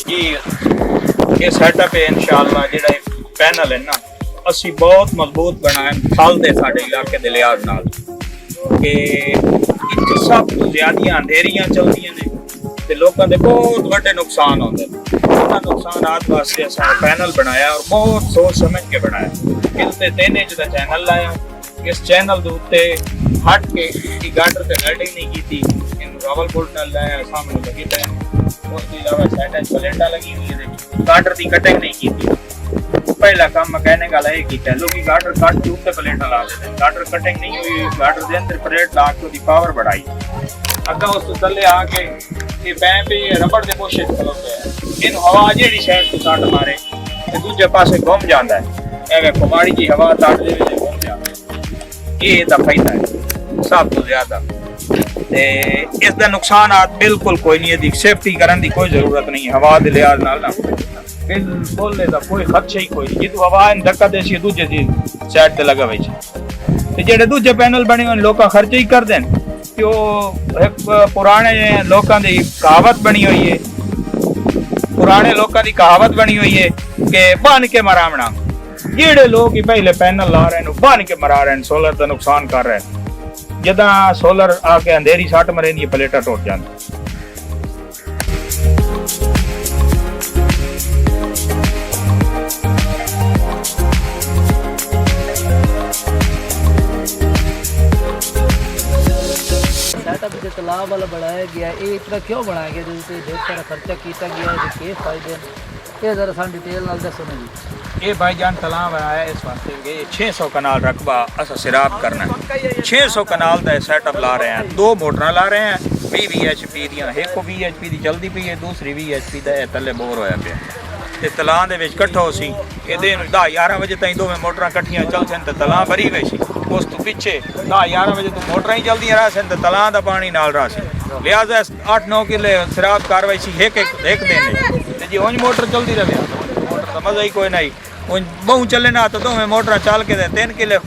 जी ये सेटअप है इंशाअल्लाह जेड़ा पैनल है ना ਅਸੀਂ ਬਹੁਤ ਮਜ਼ਬੂਤ ਬਣਾਇਆ ਥਲ ਦੇ ਸਾਡੇ ਇਲਾਕੇ ਦੇ ਲਿਹਾਜ਼ ਨਾਲ ਕਿ ਇੱਥੇ ਸਭ ਤੋਂ ਜ਼ਿਆਦੀਆਂ ਅੰਧੇਰੀਆਂ ਚੱਲਦੀਆਂ ਨੇ ਤੇ ਲੋਕਾਂ ਦੇ ਬਹੁਤ ਵੱਡੇ ਨੁਕਸਾਨ ਹੁੰਦੇ ਨੇ ਉਹਨਾਂ ਨੁਕਸਾਨਾਤ ਵਾਸਤੇ ਅਸੀਂ ਪੈਨਲ ਬਣਾਇਆ ਔਰ ਬਹੁਤ ਸੋਚ ਸਮਝ ਕੇ ਬਣਾਇਆ ਇਸ ਤੇ 3 ਇੰਚ ਦਾ ਚੈਨਲ ਲਾਇਆ ਇਸ ਚੈਨਲ ਦੇ ਉੱਤੇ ਹਟ ਕੇ ਕਿ ਗਾਡਰ ਤੇ ਵੈਲਡਿੰਗ ਨਹੀਂ ਕੀਤੀ ਇਹਨੂੰ ਰਬਲ ਬੋਲਟ ਨਾਲ ਲਾਇਆ ਸਾਹਮਣੇ ਲੱਗੀ ਤੇ ਉਸ ਤੋਂ ਇਲਾਵਾ ਸਾਈਡਾਂ 'ਚ ਪਲੇਟਾਂ ਲੱਗੀ ਹੋਈ ਹੈ ਗਾਡਰ ਦੀ ਕਟਿੰਗ ਨਹੀਂ ਕੀਤੀ पहला काम मैकेनिक वाला ये किया लोग गार्डर काट के ऊपर प्लेट ला देते हैं गार्डर कटिंग नहीं हुई गार्डर के अंदर प्लेट ला के पावर बढ़ाई अगर उस थले आके ये बैं पे रबड़ के पोशे खलोते हैं इन हवा जेड़ी शहर को सट मारे ते दूजे पासे घूम जाता है एवे कुमाड़ी की हवा सट दे विच घूम जाता है ये दा फायदा है सब तो ज्यादा ते इस दा नुकसानात बिल्कुल कोई नहीं है सेफ्टी करन दी कोई जरूरत नहीं हवा दे लिहाज नाल ना बिल्कुल दा कोई खदशा ही कोई नहीं जो हवा धक्का दे सी दूजे दी साइड ते लगा हुई ते जेड़े दूजे पैनल बने हुए लोग खर्चे ही कर देन कि एक पुराने लोगों की कहावत बनी हुई है पुराने लोगों की कहावत बनी हुई है कि बन के मरावना जेड़े लोग पहले पैनल ला रहे हैं बन के मरा रहे हैं सोलर का नुकसान कर रहे हैं जदा सोलर आके अंधेरी सट मरे प्लेटा टूट जाती जो तालाब वाला बनाया गया ये इतना क्यों बनाया गया जिससे ढेर सारा खर्चा किया गया है के फायदे ये जरा सा डिटेल नाल दसो जी ये भाईजान तालाब बनाया इस वास्ते कि 600 कनाल रकबा असा सिराब करना है 600 कनाल का सेटअप ला रहे हैं 2 मोटर ला रहे हैं 20 VHP दियां एक को VHP दी चलती पई है दूसरी VHP दा थले बोर होया पिया ते तलां दे विच इकट्ठो सी ਇਹਦੇ 10-11 ਵਜੇ ਤਾਈਂ ਦੋਵੇਂ ਮੋਟਰਾਂ ਇਕੱਠੀਆਂ ਚੱਲ ਸਨ ਤੇ ਤਲਾਂ ਭਰੀ ਹੋਈ ਸੀ ਉਸ ਤੋਂ ਪਿੱਛੇ 10-11 ਵਜੇ ਤੋਂ ਮੋਟਰਾਂ ਹੀ ਚੱਲਦੀਆਂ ਰਹਾ ਸਨ ਤੇ ਤਲਾਂ ਦਾ ਪਾਣੀ ਨਾਲ ਰਹਾ ਸੀ ਲਿਹਾਜ਼ਾ 8-9 ਕਿੱਲੇ ਸਿਰਾਬ ਕਾਰਵਾਈ ਸੀ ਇੱਕ ਦਿਨ ਤੇ ਜੇ ਉਂਝ ਮੋਟਰ ਚੱਲਦੀ ਰਹੇ ਮੋਟਰ ਦਾ ਮਜ਼ਾ ਹੀ ਕੋਈ ਨਹੀਂ ਉਂਝ ਬਹੁ ਚੱਲੇ ਨਾ ਤਾਂ ਦੋਵੇਂ ਮੋਟਰਾਂ ਚੱਲ ਕੇ 3 ਕਿੱਲੇ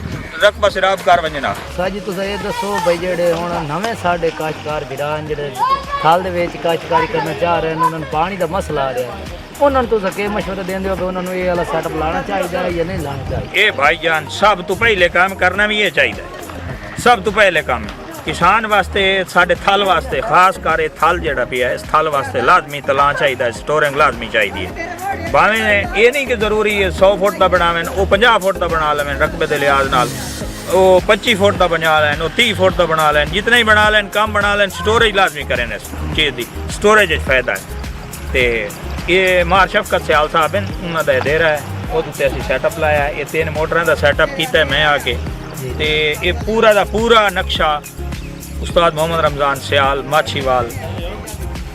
ਰਕਬਾ ਸਿਰਾਬ ਕਾਰ ਵੰਜਣਾ ਸਾਜੀ ਤੁਸੀਂ ਇਹ ਦੱਸੋ ਬਈ ਜਿਹੜੇ ਹੁਣ ਨਵੇਂ ਸਾਡੇ ਕਾਸ਼ਤਕਾਰ ਵੀਰਾਂ ਜਿਹੜੇ ਸਾਲ ਦੇ ਵਿੱਚ ਕਾਸ਼ਤਕਾਰੀ ਕਰਨਾ ਚਾਹ ਰਹੇ ਨੇ ਉਹਨਾਂ ਨੂੰ ਪਾਣੀ ਦਾ ਮਸਲਾ ਆ ਰਿਹਾ ਉਹਨਾਂ ਨੂੰ ਤੁਸੀਂ ਕੀ ਮਸ਼ਵਰਾ ਦਿੰਦੇ ਹੋ ਕਿ ਉਹਨਾਂ ਨੂੰ ਇਹ ਵਾਲਾ ਸੈਟਅਪ ਲਾਣਾ ਚਾਹੀਦਾ ਹੈ ਜਾਂ ਨਹੀਂ ਲਾਣਾ ਚਾਹੀਦਾ ਇਹ ਭਾਈਜਾਨ ਸਭ ਤੋਂ ਪਹਿਲੇ ਕੰਮ ਕਰਨਾ ਵੀ ਇਹ ਚਾਹੀਦਾ ਸਭ ਤੋਂ ਪਹਿਲੇ ਕੰਮ किसान वास्ते साढ़े थल वास्ते खास कर थल जड़ा पिया इस थल वास्ते लाजमी तलां चाहिए स्टोरिंग लाजमी चाहिए भावें ये नहीं कि जरूरी है 100 फुट का बनावें वो 50 फुट का बना लेवें रकबे के लिहाज नाल वो 25 फुट का बना लैन वो 30 फुट का बना लैन जितना ही बना लैन कम बना लैन स्टोरेज लाजमी करें इस चीज़ की स्टोरेज फायदा है तो ये मार शफकत सियाल साहब हैं उन्होंने दे रहा है वो असी सैटअप लाया ये 3 मोटर का सैटअप किया मैं आके तो ये पूरा का पूरा नक्शा उस्ताद मोहम्मद रमज़ान सियाल माछीवाल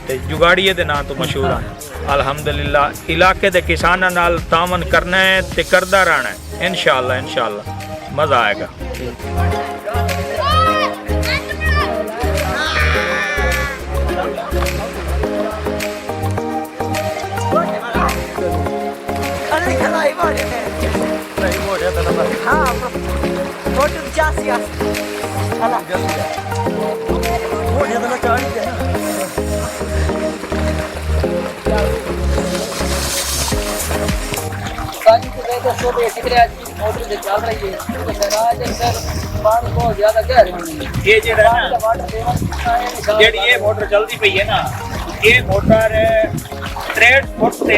ते जुगाड़िए के नाम तो मशहूर हैं अल्हम्दुलिल्लाह इलाके के किसानों नाल तामन करना है ते करदा रहना है इंशाअल्लाह मज़ा आएगा मोटर से चल रही है तो सराज सर पानी बहुत ज्यादा गहरे होने ये जेड़ी ये मोटर चलती पई है ना ये मोटर 63 फुट से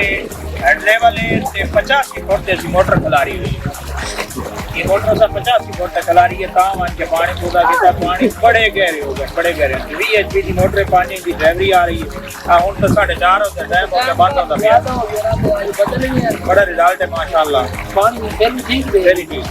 हेड लेवल है ते 85 फुट से मोटर खिला रही है ये मोटर सा 85 फुट तक खिला रही है काम आन के पानी पूरा के पानी बड़े गहरे हो गए बड़े गहरे VHP की मोटर पानी की ड्राइवरी आ रही है हुन तो 4:30 होते टाइम हो गया बंद होता गया बड़ा रिजल्ट है माशाल्लाह पानी ठीक है ठीक